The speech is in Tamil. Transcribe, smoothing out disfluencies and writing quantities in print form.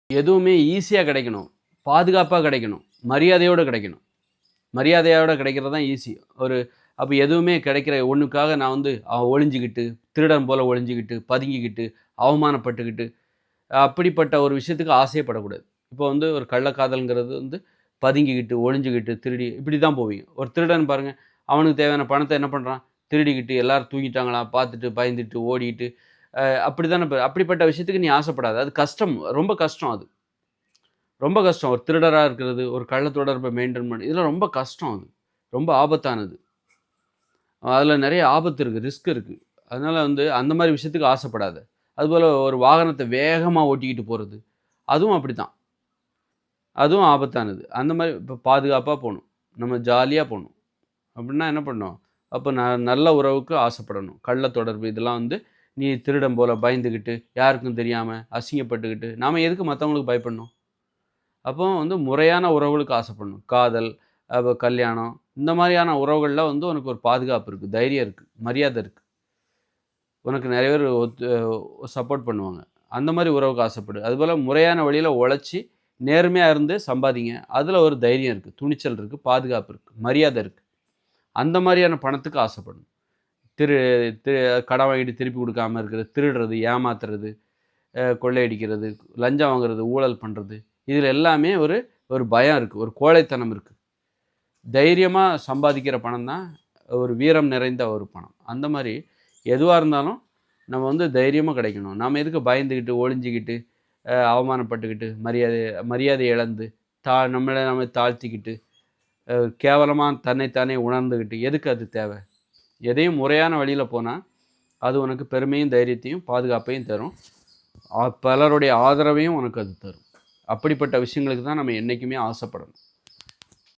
எதுவுமே ஈஸியாக கிடைக்கணும், பாதுகாப்பாக கிடைக்கணும், மரியாதையோடு கிடைக்கணும். மரியாதையோட கிடைக்கிறது தான் ஈஸி. அப்போ எதுவுமே கிடைக்கிற ஒண்ணுக்காக நான் வந்து ஒளிஞ்சுக்கிட்டு, திருடன் போல ஒளிஞ்சுக்கிட்டு, பதுங்கிக்கிட்டு, அவமானப்பட்டுக்கிட்டு, அப்படிப்பட்ட ஒரு விஷயத்துக்கு ஆசையே படக்கூடாது. இப்போ வந்து ஒரு கள்ளக்காதல்ங்கிறது வந்து பதுங்கிக்கிட்டு, ஒளிஞ்சுக்கிட்டு, திருடி இப்படி தான் போவீங்க. ஒரு திருடன் பாருங்க, அவனுக்கு தேவையான பணத்த என்ன பண்றான்? திருடிக்கிட்டு, எல்லாரும் தூங்கிட்டாங்களா பார்த்துட்டு, பயந்துட்டு, ஓடிட்டு, அப்படித்தானே அப்படிப்பட்ட விஷயத்துக்கு நீ ஆசைப்படாத. அது கஷ்டம். ரொம்ப கஷ்டம் அது. ரொம்ப கஷ்டம். ஒரு திருடரா இருக்கிறது, ஒரு கள்ள தொடர்பை மெயின்டெயின் பண்ணி இதெல்லாம் ரொம்ப கஷ்டம் அது. ரொம்ப ஆபத்தானது. அதில நெறைய ஆபத்து இருக்கு. ரிஸ்க் இருக்கு. அதனால வந்து அந்த மாரி விஷயத்துக்கு ஆசைப்படாத. அதுபோல ஒரு வாகனத்த வேகமா ஓட்டிக்கிட்டு போறது. அதுவும் அப்படித்தான். அதுவும் ஆபத்தானது. அந்த மாரி இப்ப பாதுகாப்பா போணும். நம்ம ஜாலியா போணும். அப்படின்னா என்ன பண்ணணும்? அப்ப நல்ல உறவுக்கு ஆசைப்படணும். கள்ள தொடர்பு இதெல்லாம் வந்து நீ திருடன் போல பயந்துகிட்டு, யாருக்கும் தெரியாம, அசிங்கப்பட்டுக்கிட்டு, நாம எதுக்கு மத்தவங்களுக்கு பயப்படணும்? அப்போ வந்து முறையான உறவுகளுக்கு ஆசைப்படணும். காதல், கல்யாணம் இந்த மாரியான உறவுகள்ல வந்து உனக்கு ஒரு பாதுகாப்பு இருக்கு, தைரியம் இருக்கு, மரியாதை இருக்கு. உனக்கு நெறைய பேர் சப்போர்ட் பண்ணுவாங்க. அந்த மாரி உறவுக்கு ஆசைப்படு. அதுபோல முறையான வழியில உழைச்சு, நேர்மையா இருந்து சம்பாதிங்க. அதுல ஒரு தைரியம் இருக்கு, துணிச்சல் இருக்கு, பாதுகாப்பு இருக்கு, மரியாதை இருக்கு. அந்த மாரியான பணத்துக்கு ஆசைப்படணும். திரு தி கடன் வாங்கிட்டு திருப்பி குடுக்காம இருக்கிறது, திருடுறது, ஏமாத்துறது, கொள்ளையடிக்கிறது, லஞ்சம் வாங்குறது, ஊழல் பண்றது. இதில எல்லாமே ஒரு ஒரு பயம் இருக்கு. ஒரு கோழைத்தனம் இருக்கு. தைரியமா சம்பாதிக்கிற பணம் தான் ஒரு வீரம் நிறைந்த ஒரு பணம். அந்த மாரி எதுவா இருந்தாலும் நம்ம வந்து தைரியமா கிடைக்கணும். நாம எதுக்கு பயந்துகிட்டு, ஒளிஞ்சுகிட்டு, அவமானப்பட்டுக்கிட்டு, மரியாதை இழந்து, நம்மள நாம தாழ்த்திக்கிட்டு, கேவலமா தன்னைத்தானே உணர்ந்துகிட்டு, எதுக்கு அது தேவை? எதையும் முறையான வழியில போனா, அது உனக்கு பெருமையும், தைரியத்தையும், பாதுகாப்பையும் தரும். பலருடைய ஆதரவையும் உனக்கு அது தரும். அப்படிப்பட்ட விஷயங்களுக்கு தான் நம்ம என்னைக்குமே ஆசைப்படணும்.